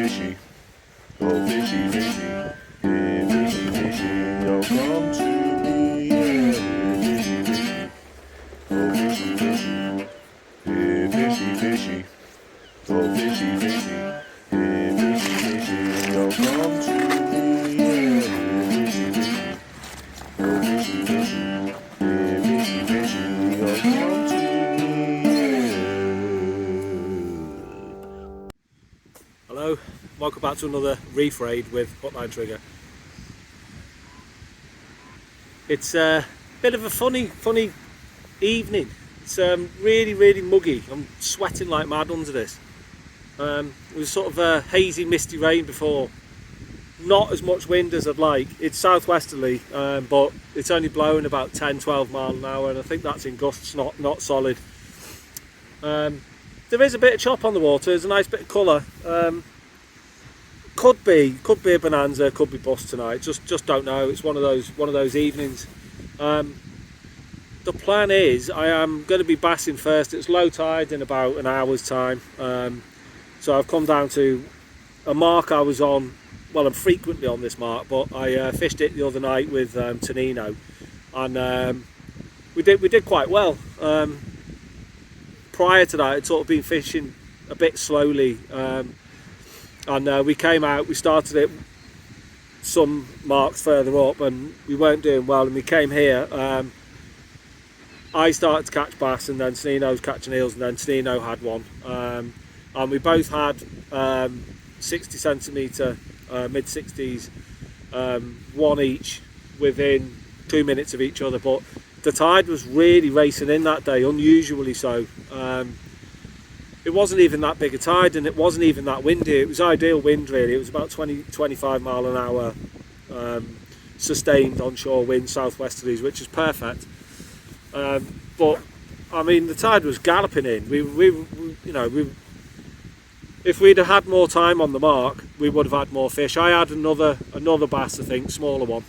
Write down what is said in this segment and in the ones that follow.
fishy. Oh, fishy, fishy. Yeah, fishy, fishy. Oh, come to me. Yeah, fishy, fishy. Oh, fishy, fishy. Yeah, fishy, fishy. Oh, fishy, fishy. Yeah, fishy, fishy. Oh, come to me. Yeah, fishy, fishy. Oh, fishy, fishy. Yeah, fishy, fishy. Oh, come to me. Hello, welcome back to another reef raid with Hookline Trigger. It's a bit of a funny evening. It's really muggy. I'm sweating like mad under this. It was sort of a hazy, misty rain before. Not as much wind as I'd like. It's southwesterly, but it's only blowing about 10-12 miles an hour, and I think that's in gusts, not solid. There is a bit of chop on the water. There's a nice bit of colour. Could be a bonanza, could be bust tonight. Just don't know. It's one of those evenings. The plan is I am going to be bassing first. It's low tide in about an hour's time. So I've come down to a mark I was on. Well, I'm frequently on this mark, but I fished it the other night with Tonino, and we did quite well. Prior to that, I'd sort of been fishing a bit slowly. And we came out, we started it some marks further up and we weren't doing well, and we came here. I started to catch bass, and then Snino was catching eels, and then Snino had one. And we both had 60 centimetre, mid 60s, one each within 2 minutes of each other. But the tide was really racing in that day, unusually so. It wasn't even that big a tide, and it wasn't even that windy. It was ideal wind, really. It was about 20-25 mile an hour sustained onshore wind, southwesterlies, which is perfect. But I mean, the tide was galloping in. If we'd have had more time on the mark, we would have had more fish. I had another bass, I think, smaller one,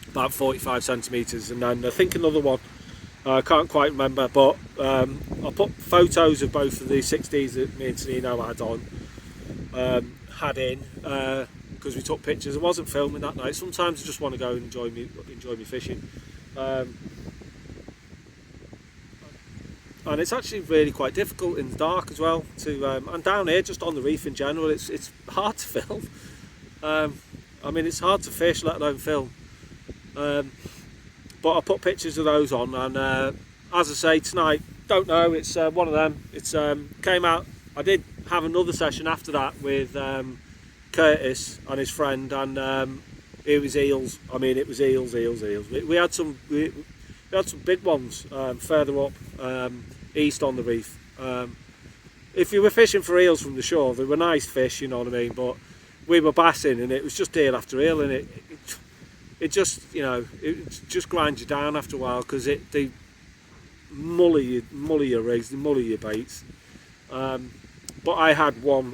about 45 centimetres, and then I think another one. I can't quite remember, but I'll put photos of both of the 60s that me and Tonino had in, because we took pictures. I wasn't filming that night. Sometimes I just want to go and enjoy me fishing, and it's actually really quite difficult in the dark as well to. And down here, just on the reef in general, it's hard to film. I mean, it's hard to fish, let alone film. But I put pictures of those on, and as I say, tonight, don't know, it's one of them. It's came out. I did have another session after that with Curtis and his friend, and it was eels. I mean, it was eels. We had some big ones further up east on the reef. If you were fishing for eels from the shore, they were nice fish, you know what I mean. But we were bassing, and it was just eel after eel, and it just, it just grinds you down after a while, because they mully your rigs, they mully your baits. But I had one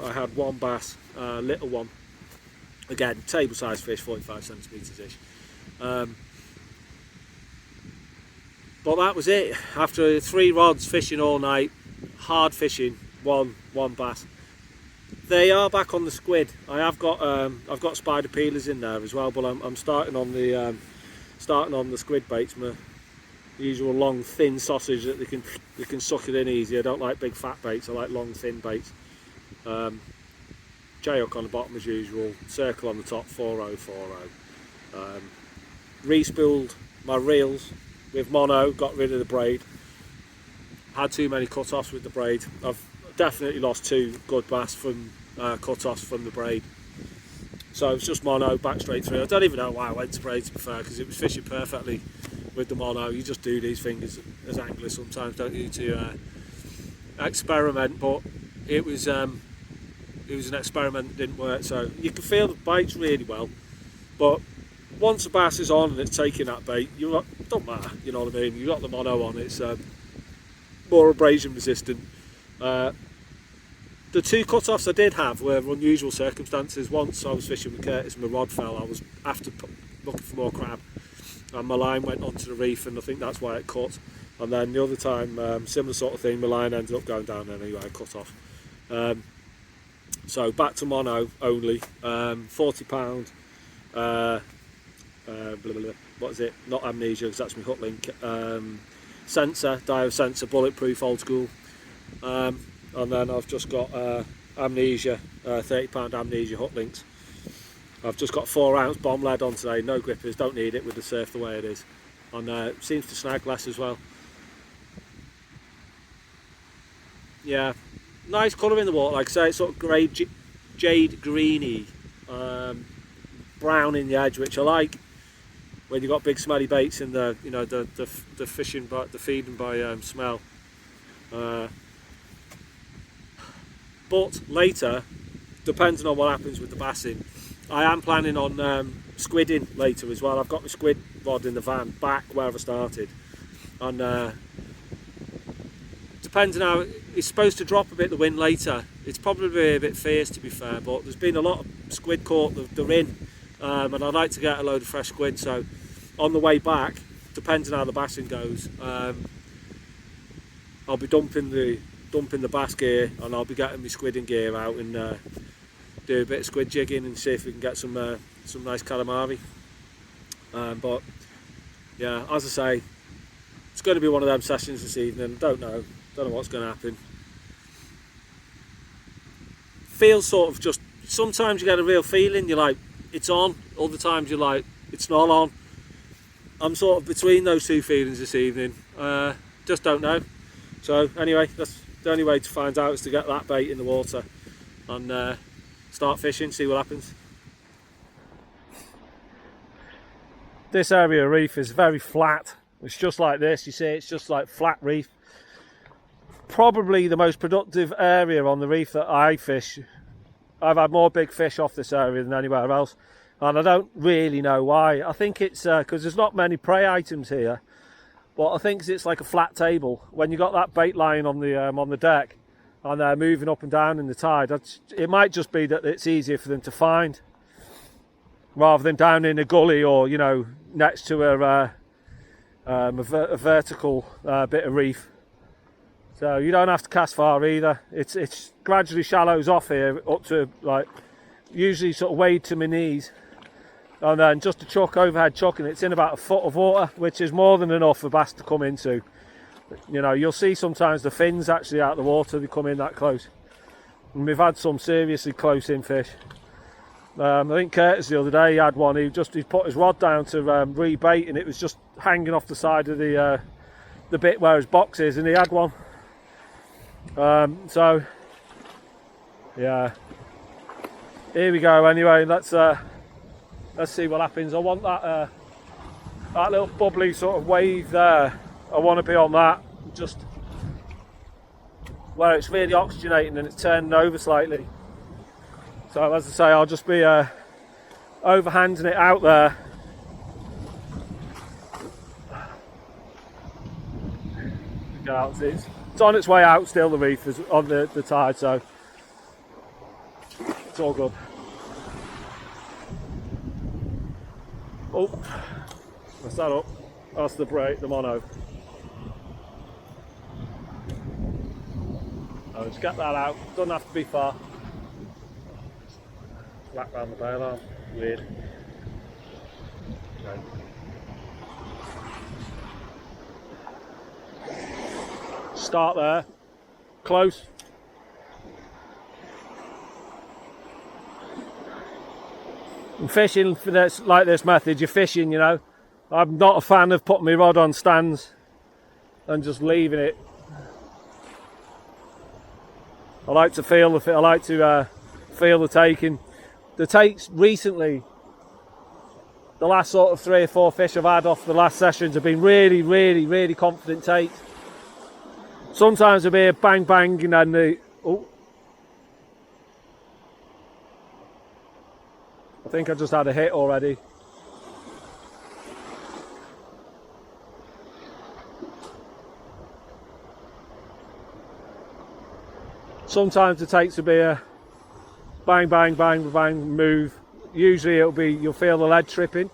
bass, little one, again table size fish, 45 centimetres ish. But that was it. After 3 rods, fishing all night, hard fishing, one bass. They are back on the squid. I've got spider peelers in there as well, but I'm starting on the squid baits. My usual long thin sausage that they can suck it in easy. I don't like big fat baits. I like long thin baits. J-hook on the bottom as usual. Circle on the top. 4040. Re-spooled my reels with mono. Got rid of the braid. Had too many cut-offs with the braid. I've definitely lost 2 good bass from cut-offs from the braid. So it's just mono, back straight through. I don't even know why I went to braid, to be fair, because it was fishing perfectly with the mono. You just do these things as anglers sometimes, don't you, to experiment. But it was an experiment that didn't work. So you can feel the bites really well, but once the bass is on and it's taking that bait, don't matter, you know what I mean. You got the mono on, it's more abrasion resistant. The 2 cut-offs I did have were unusual circumstances. Once I was fishing with Curtis and my rod fell. I was after looking for more crab, and my line went onto the reef, and I think that's why it cut. And then the other time, similar sort of thing, my line ended up going down anyway, cut off. So back to mono only. £40. Blah, blah, blah. What is it? Not Amnesia, because that's my hook link. Sensor, Dio sensor, bulletproof, old school. And then I've just got Amnesia, £30 Amnesia hook links. I've just got 4-ounce bomb lead on today, no grippers, don't need it with the surf the way it is. And it seems to snag less as well. Yeah, nice colour in the water, like I say, it's sort of grey, jade greeny, brown in the edge, which I like when you've got big smelly baits in the, you know, the fishing, the feeding by smell. But later, depending on what happens with the bassing, I am planning on squidding later as well. I've got my squid rod in the van back where I started, and depending how it's supposed to drop a bit the wind later. It's probably a bit fierce, to be fair, but there's been a lot of squid caught, they're in, and I'd like to get a load of fresh squid. So on the way back, depending how the bassing goes, I'll be dumping the bass gear, and I'll be getting my squidding gear out and do a bit of squid jigging and see if we can get some nice calamari. But yeah, as I say, it's going to be one of them sessions this evening. Don't know what's going to happen. Feels sort of just, sometimes you get a real feeling, you're like, it's on. Other times you're like, it's not on. I'm sort of between those two feelings this evening. Just don't know. So anyway, that's the only way to find out, is to get that bait in the water and start fishing, see what happens. This area of reef is very flat. It's just like this, you see, it's just like flat reef. Probably the most productive area on the reef that I fish. I've had more big fish off this area than anywhere else, and I don't really know why. I think it's because there's not many prey items here, but I think it's like a flat table. When you got that bait lying on the deck and they're moving up and down in the tide, it might just be that it's easier for them to find rather than down in a gully or, you know, next to a vertical bit of reef. So you don't have to cast far either. It's gradually shallows off here up to, like, usually sort of wade to my knees, and then just a chuck, overhead chuck, and it's in about a foot of water, which is more than enough for bass to come into. You know, you'll see sometimes the fins actually out of the water, they come in that close, and we've had some seriously close in fish. I think Curtis the other day, he had one, he put his rod down to rebait, and it was just hanging off the side of the bit where his box is, and he had one. So yeah, here we go. Anyway, let's see what happens. I want that little bubbly sort of wave there. I want to be on that, just where it's really oxygenating and it's turning over slightly. So as I say, I'll just be overhanding it out there. It's on its way out still, the reef is on the tide, so it's all good. Oh, mess that up. That's the break, the mono. I'll just get that out, doesn't have to be far. Flat round the bail arm, weird. Okay. Start there, close. And fishing for this, like this method, you're fishing, you know. I'm not a fan of putting my rod on stands and just leaving it. I like to feel the feel the taking. The takes recently, the last sort of 3 or 4 fish I've had off the last sessions have been really, really, really confident takes. Sometimes it'll be a bang bang and then I think I just had a hit already. Sometimes the takes will be a bang bang bang bang move. Usually it'll be, you'll feel the lead tripping.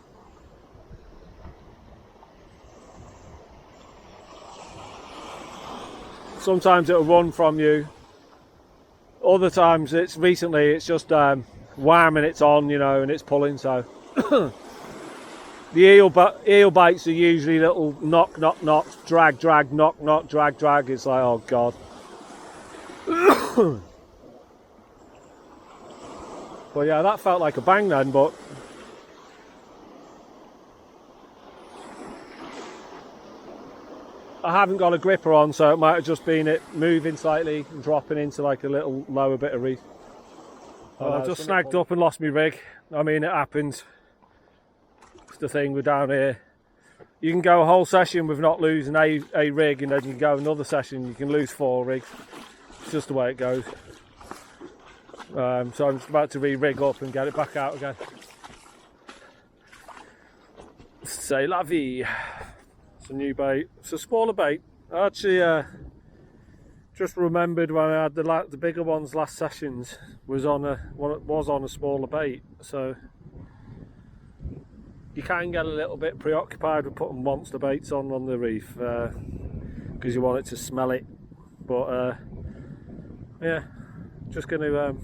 Sometimes it'll run from you. Other times recently it's just warm and it's on, you know, and it's pulling. So the eel bites are usually little knock, knock, knock, drag, drag, knock, knock, drag, drag. It's like, oh god. But yeah, that felt like a bang then, but I haven't got a gripper on, so it might have just been it moving slightly and dropping into like a little lower bit of reef. I've just snagged up and lost my rig. I mean, it happens. It's the thing, we're down here. You can go a whole session with not losing a rig, and then you can go another session, you can lose 4 rigs. It's just the way it goes. So I'm just about to re-rig up and get it back out again. C'est la vie. It's a new bait. It's a smaller bait. I actually just remembered when I had the bigger ones last sessions was on a smaller bait. So you can get a little bit preoccupied with putting monster baits on the reef because you want it to smell it. But yeah, just going to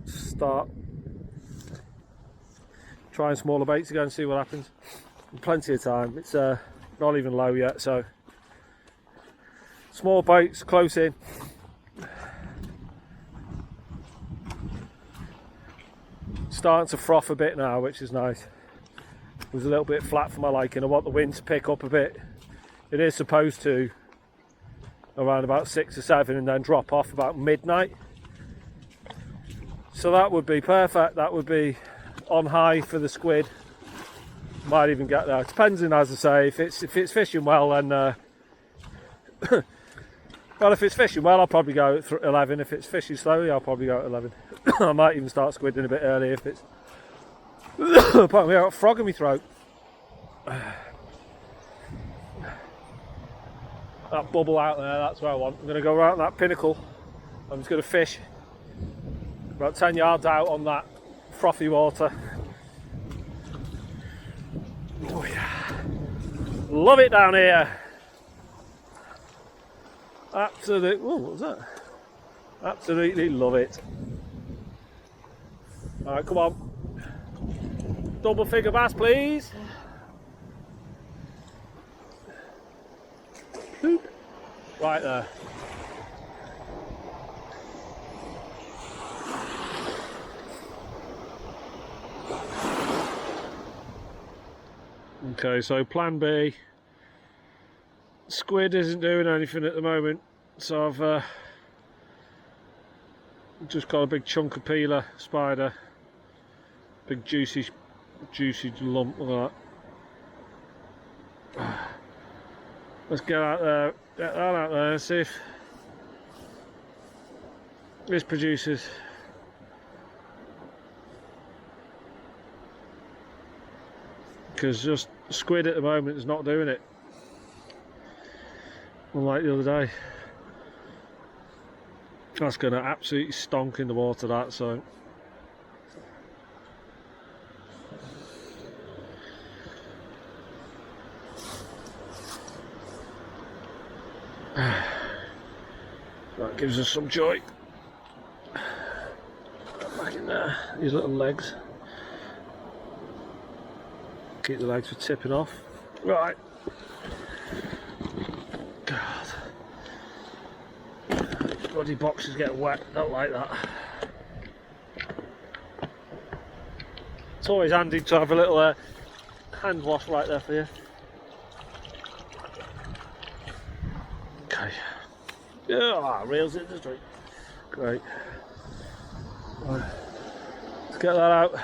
start trying smaller baits again and see what happens. Plenty of time. It's not even low yet, so small baits close in. Starting to froth a bit now, which is nice. It was a little bit flat for my liking. I want the wind to pick up a bit. It is supposed to around about 6 or 7 and then drop off about midnight. So that would be perfect. That would be on high for the squid. Might even get there. Depends on, as I say, if it's fishing well, then well, if it's fishing well, I'll probably go at 11. If it's fishing slowly, I'll probably go at 11. I might even start squidding a bit early if it's. Pardon me, I've got a frog in my throat. That bubble out there, that's where I want. I'm going to go around that pinnacle. I'm just going to fish about 10 yards out on that frothy water. Oh yeah, love it down here. Absolutely. Oh, what was that? Absolutely love it. All right, come on. Double figure bass, please. Right there. Okay, so plan B. Squid isn't doing anything at the moment, so I've just got a big chunk of peeler spider, big juicy lump of that. Let's get out there, get that out there, and see if this produces. Because just squid at the moment is not doing it, unlike the other day. That's going to absolutely stonk in the water, that, so that gives us some joy. Back in there, these little legs. Keep the legs from tipping off. Right. God. Bloody boxes get wet, don't like that. It's always handy to have a little hand wash right there for you. Okay. Yeah, reels in the street. Great. Right. Let's get that out.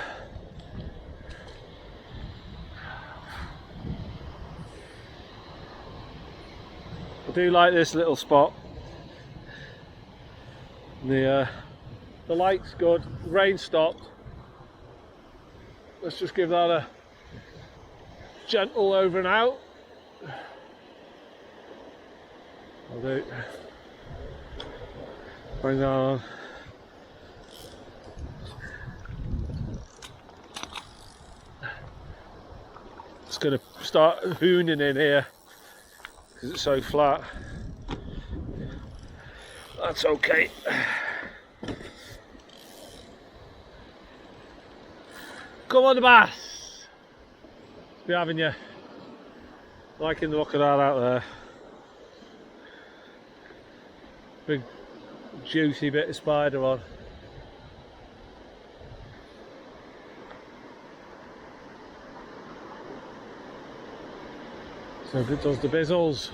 I do like this little spot. The light's good, rain stopped. Let's just give that a gentle over and out. I'll do. Bring that on. It's going to start hooning in here because it's so flat. That's okay. come on the bass. Be having you. Liking the look of that out there. Big juicy bit of spider on. So if it does the bizzles.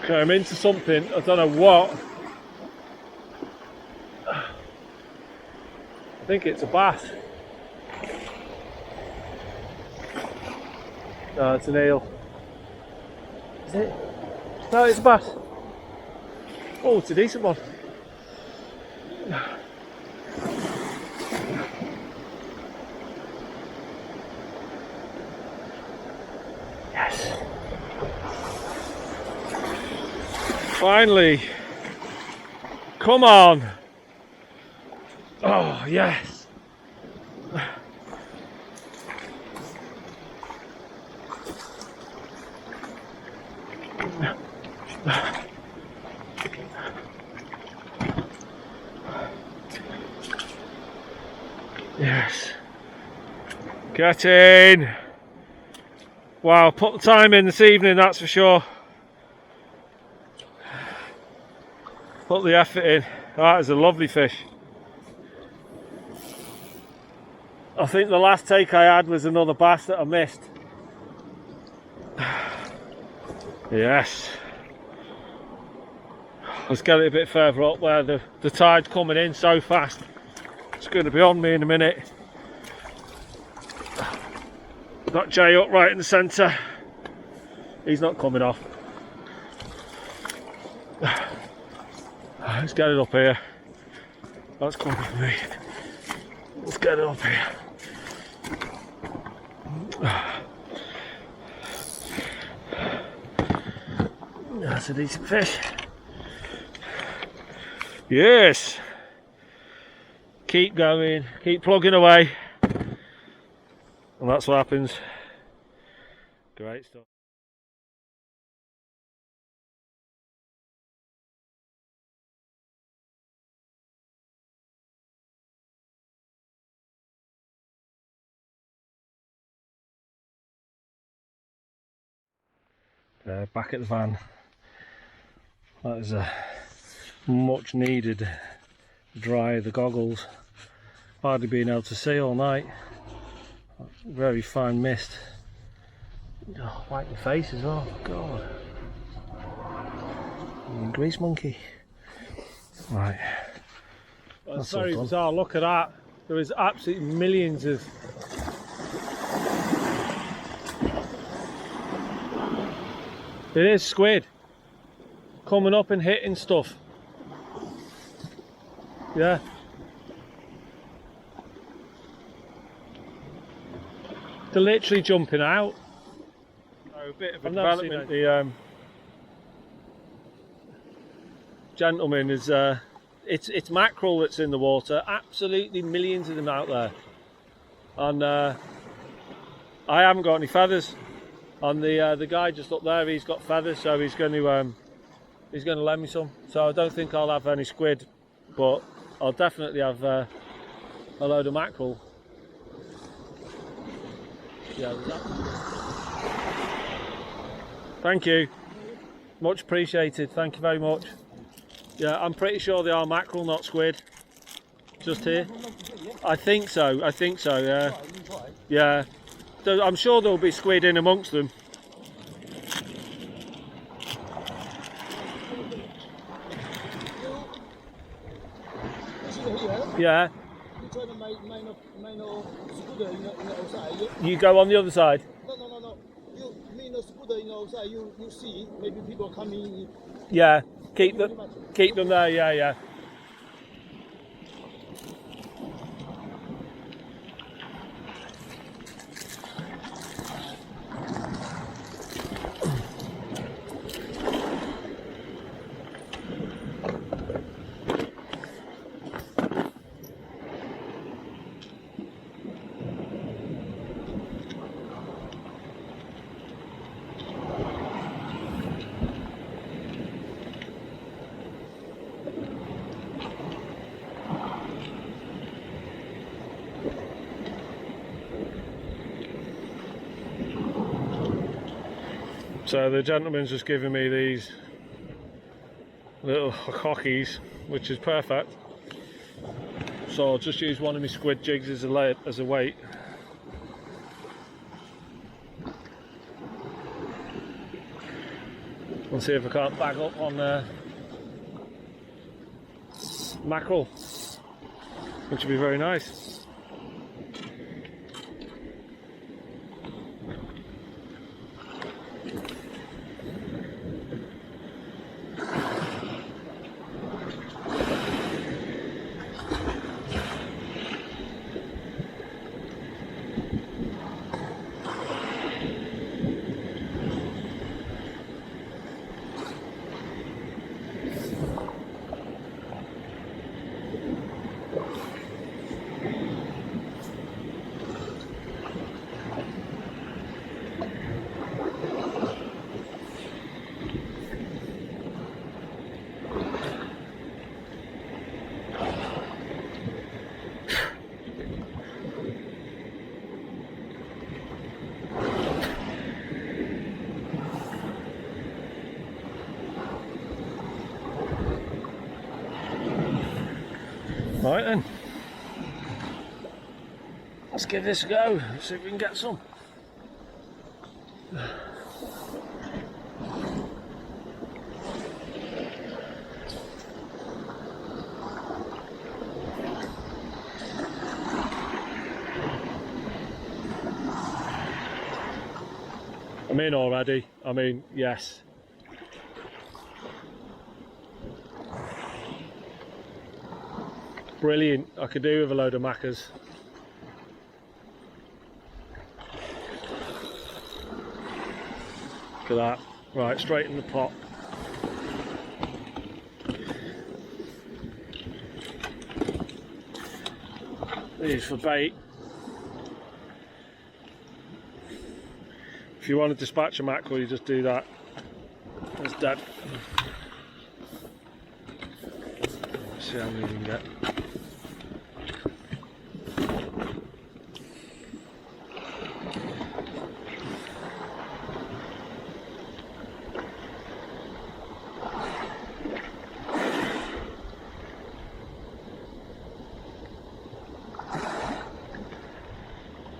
Okay, I'm into something, I don't know what. I think it's a bass. No, it's an eel. Is it? No, it's a bass. Oh, it's a decent one. Yes. Finally. Come on. Oh, yes. Yes. Get in. Wow, put the time in this evening, that's for sure. Put the effort in. That is a lovely fish. I think the last take I had was another bass that I missed. Yes. Let's get it a bit further up where the tide's coming in so fast. It's going to be on me in a minute. Got Jay up right in the centre. He's not coming off. Let's get it up here. That's coming for me. Let's get it up here. That's a decent fish. Yes. Keep going, keep plugging away. And that's what happens. Great stuff. Back at the van. That is a much needed dry of the goggles. Hardly been able to see all night. Very fine mist. Oh, wipe your face as well. God. Grease monkey. Right. That's very bizarre. Look at that. There is absolutely millions of. It is squid coming up and hitting stuff. Yeah. They're literally jumping out. Oh, a bit of a development. The gentleman is it's mackerel that's in the water. Absolutely millions of them out there. And I haven't got any feathers. And the guy just up there, he's got feathers, so he's going to lend me some. So I don't think I'll have any squid, but I'll definitely have a load of mackerel. Yeah. Thank you. Much appreciated. Thank you very much. Yeah, I'm pretty sure they are mackerel, not squid. Just here. I think so. I think so. Yeah. Yeah. I'm sure there'll be squid in amongst them. Yeah. You go on the other side. No. You mean the scooter outside. You see maybe people coming. Yeah. Keep them there. Yeah. So the gentleman's just giving me these little hockeys, which is perfect. So I'll just use one of my squid jigs as a weight. And see if I can't bag up on mackerel, which would be very nice. Right then, let's give this a go, see if we can get some. I'm in already, I mean, yes. Brilliant, I could do with a load of maccas. Look at that. Right, straight in the pot. These for bait. If you want to dispatch a mackerel, you just do that. It's dead. Let's see how many we can get.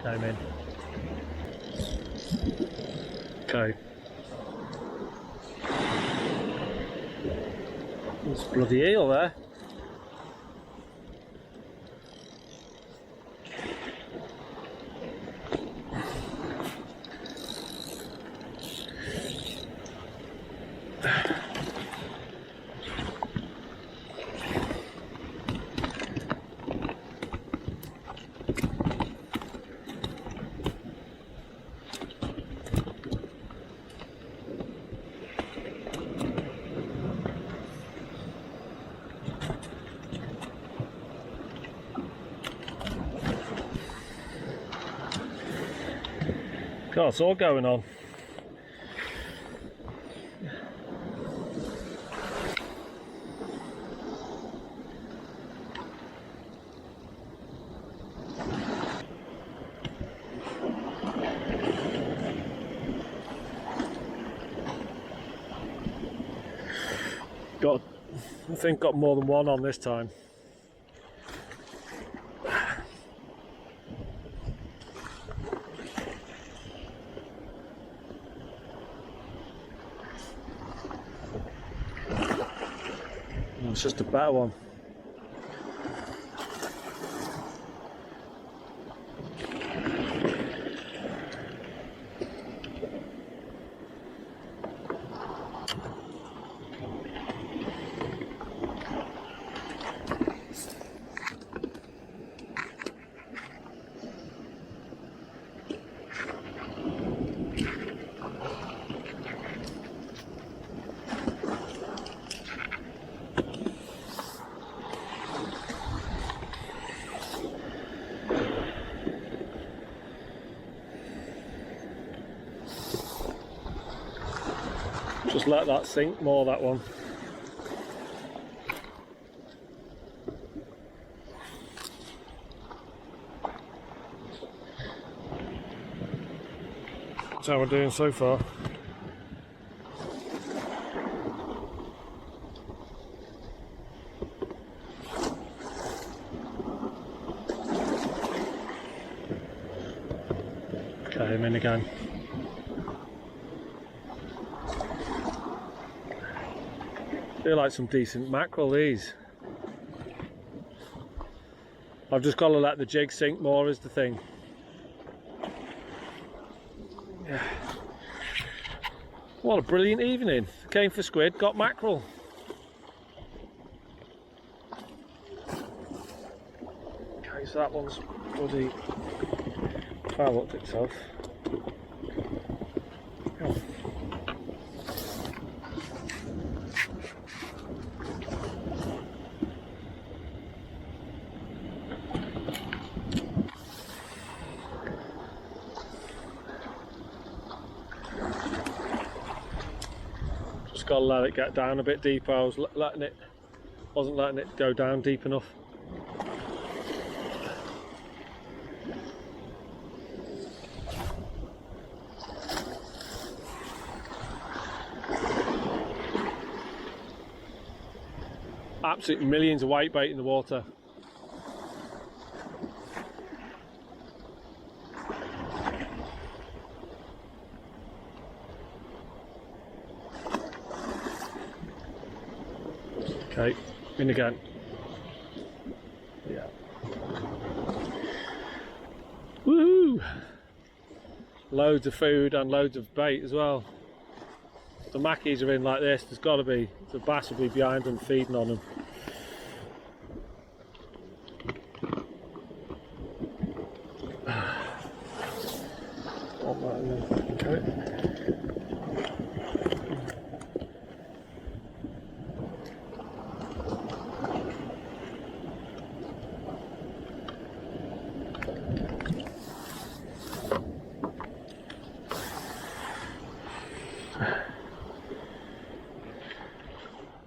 Came in. Okay. There's a bloody eel there. God, it's all going on. I think got more than one on this time. It's just a better one. Just let that sink more, that one. That's how we're doing so far. again. Feel like some decent mackerel, these. I've just got to let the jig sink more is the thing. Yeah. What a brilliant evening. Came for squid, got mackerel. Okay, so that one's bloody foul looked itself. Oh. Just got to let it get down a bit deeper. I was wasn't letting it go down deep enough. Absolutely millions of whitebait in the water. Okay, in again. Yeah. Woohoo! Loads of food and loads of bait as well. The mackies are in like this, there's got to be, the bass will be behind them feeding on them. Okay.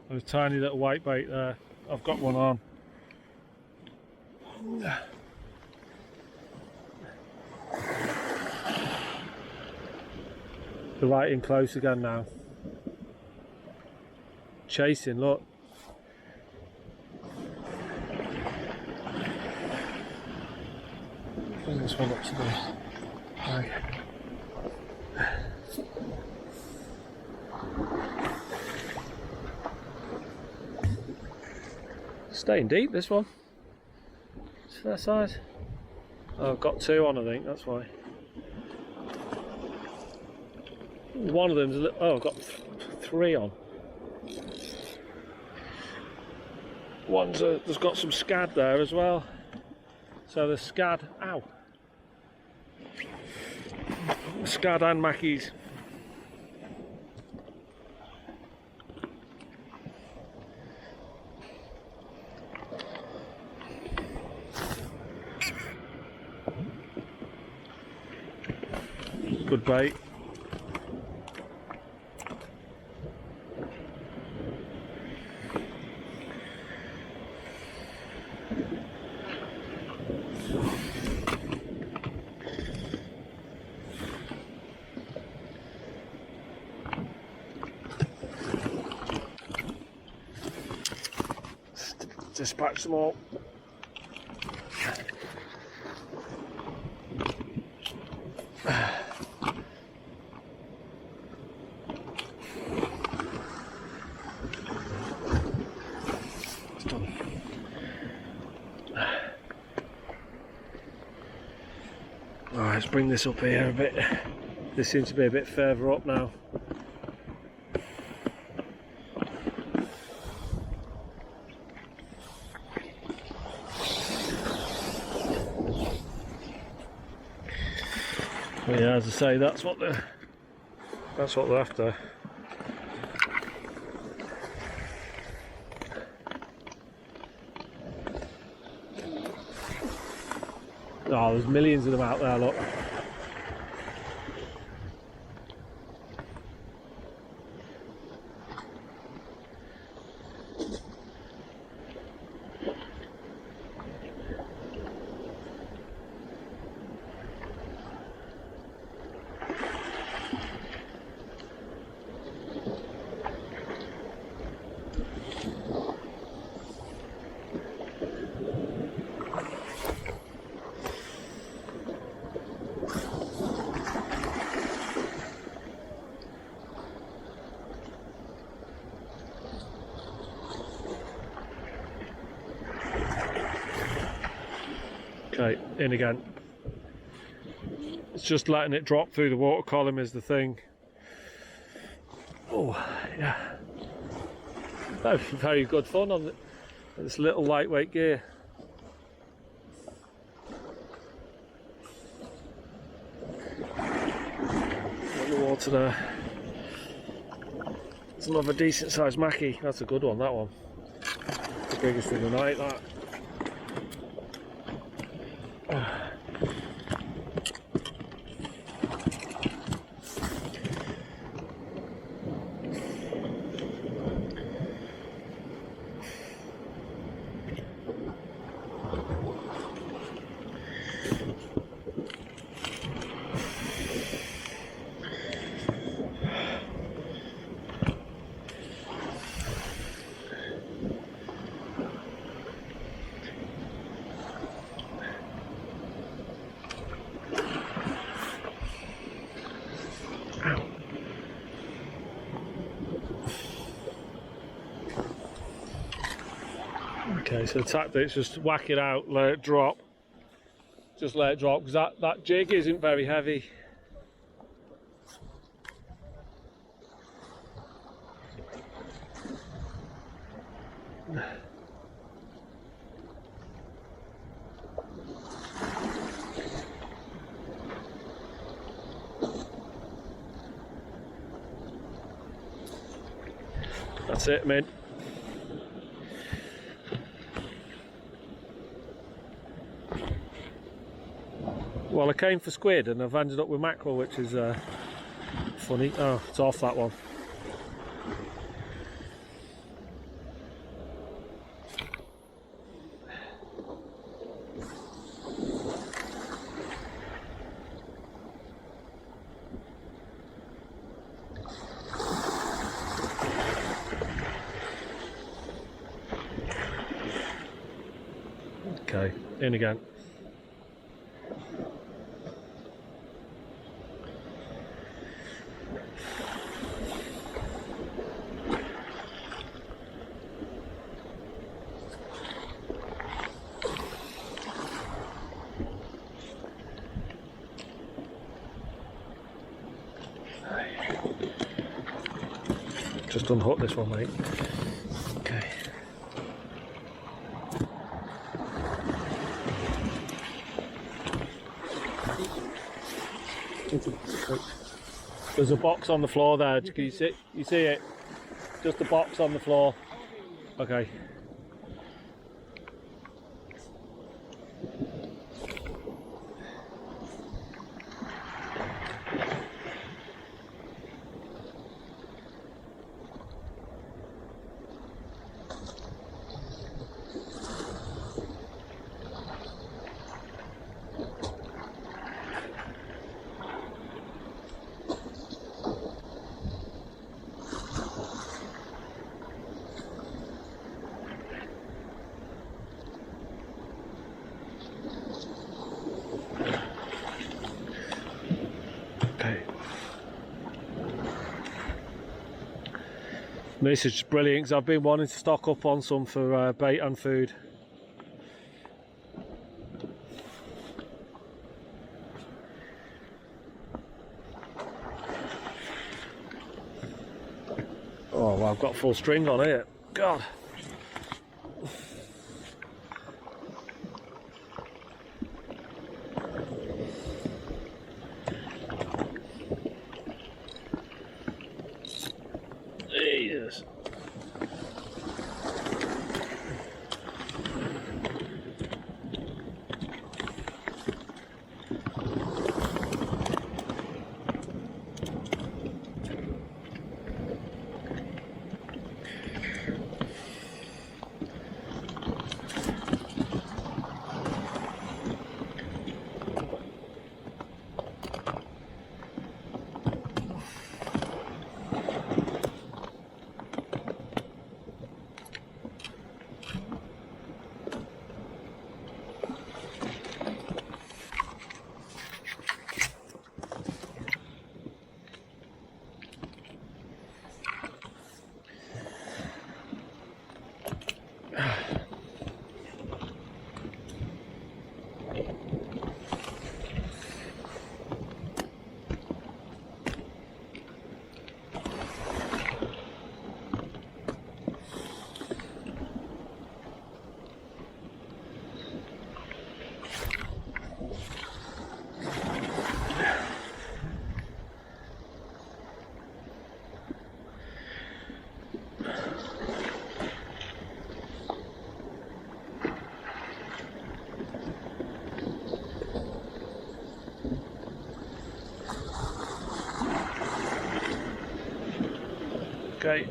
There's a tiny little whitebait there. I've got one on. They're right in close again now. Chasing, look. Bring this one up to this. Okay. Staying deep, this one. It's that size. Oh, I've got two on, I think, that's why. One of them's a little, oh, I've got three on. One's there's got some scad there as well. So the scad, ow. Scad and mackies. Good bait. Dispatch them all. Alright, let's bring this up here a bit. This seems to be a bit further up now. But yeah, as I say, that's what they're after. Oh, there's millions of them out there, look. Okay, in again. It's just letting it drop through the water column is the thing. Oh, yeah. Oh, very good fun on this little lightweight gear. On the water there. It's another decent sized mackie. That's a good one, that one. The biggest of the night, that. Okay, so the tactic's just whack it out, let it drop. Just let it drop, because that jig isn't very heavy. That's it, mate. Well, I came for squid and I've ended up with mackerel, which is funny. Oh, it's off that one. Okay, in again. Just unhook this one, mate. Okay. There's a box on the floor there. Can you see? You see it? Just a box on the floor. Okay. This is brilliant because I've been wanting to stock up on some for bait and food. Oh, well, I've got full string on here. God. Jesus. Okay.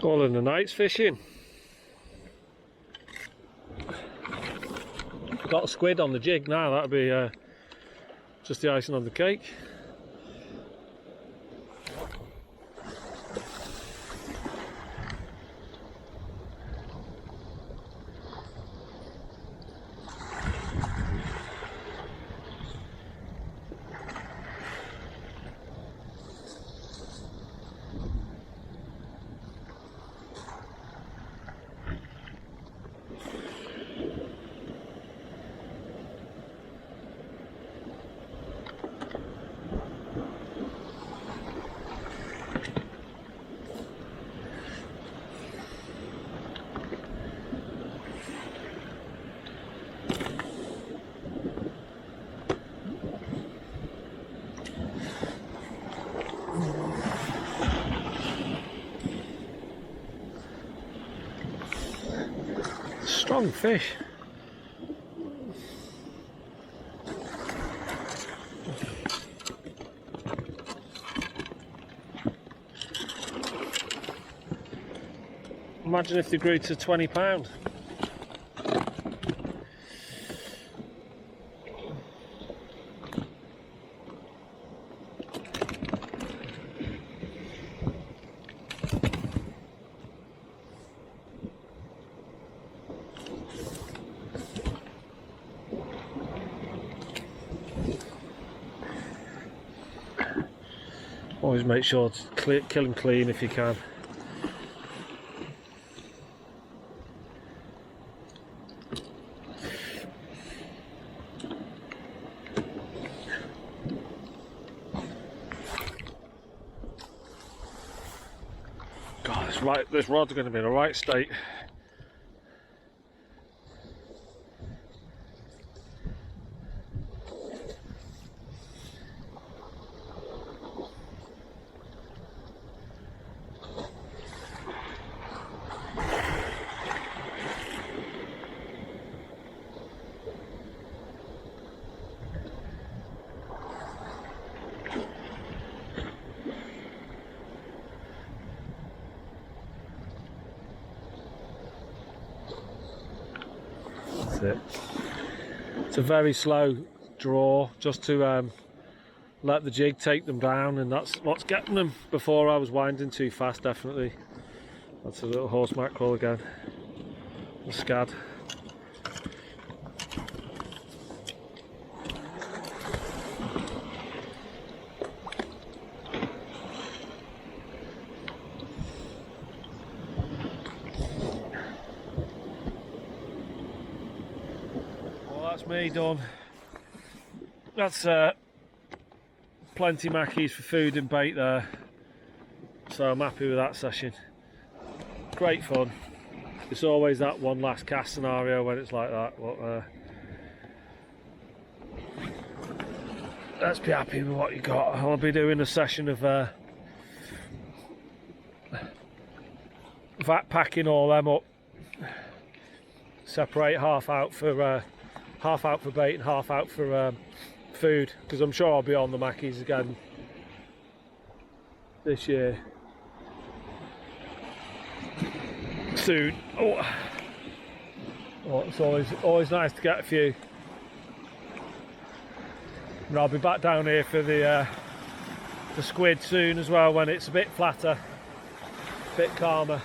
All in the night's fishing. Got a squid on the jig now, that'll be just the icing on the cake. Strong fish. Imagine if they grew to £20. Always make sure to kill them clean if you can. God, this rod's going to be in the right state. It. It's a very slow draw just to let the jig take them down, and that's what's getting them. Before I was winding too fast, definitely. That's a little horse mackerel again, a scad. That's me done. That's plenty mackies for food and bait there, so I'm happy with that session. Great fun. It's always that one last cast scenario when it's like that, but let's be happy with what you got. I'll be doing a session of vat packing all them up, separate half out for bait and half out for food, because I'm sure I'll be on the mackies again this year soon. Oh, it's always nice to get a few. And I'll be back down here for the squid soon as well, when it's a bit flatter, a bit calmer.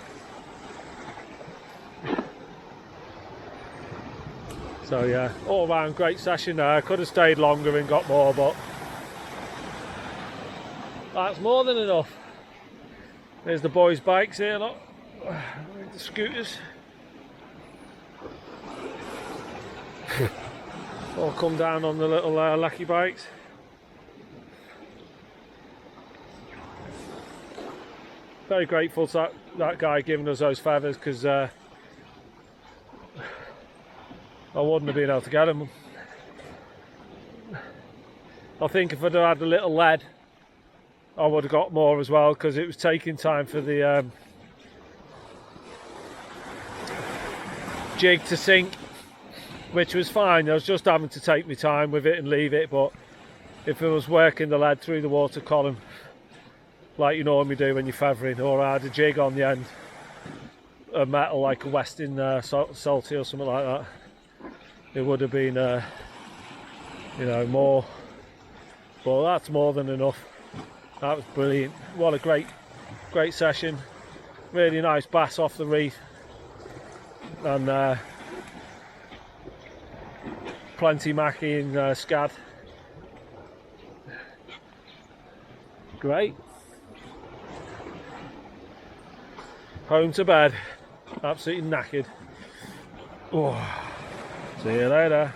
So yeah, all round great session there. Could have stayed longer and got more, but that's more than enough. There's the boys' bikes here, look. The scooters. All come down on the little lecky bikes. Very grateful to that guy giving us those feathers, because I wouldn't have been able to get them. I think if I'd have had a little lead, I would have got more as well, because it was taking time for the jig to sink, which was fine. I was just having to take my time with it and leave it, but if I was working the lead through the water column like you normally do when you're feathering, or I had a jig on the end, a metal like a Westin salty or something like that, it would have been you know, more. But that's more than enough. That was brilliant. What a great session. Really nice bass off the reef, and plenty mackie and scad. Great. Home to bed. Absolutely knackered. Oh. See you later.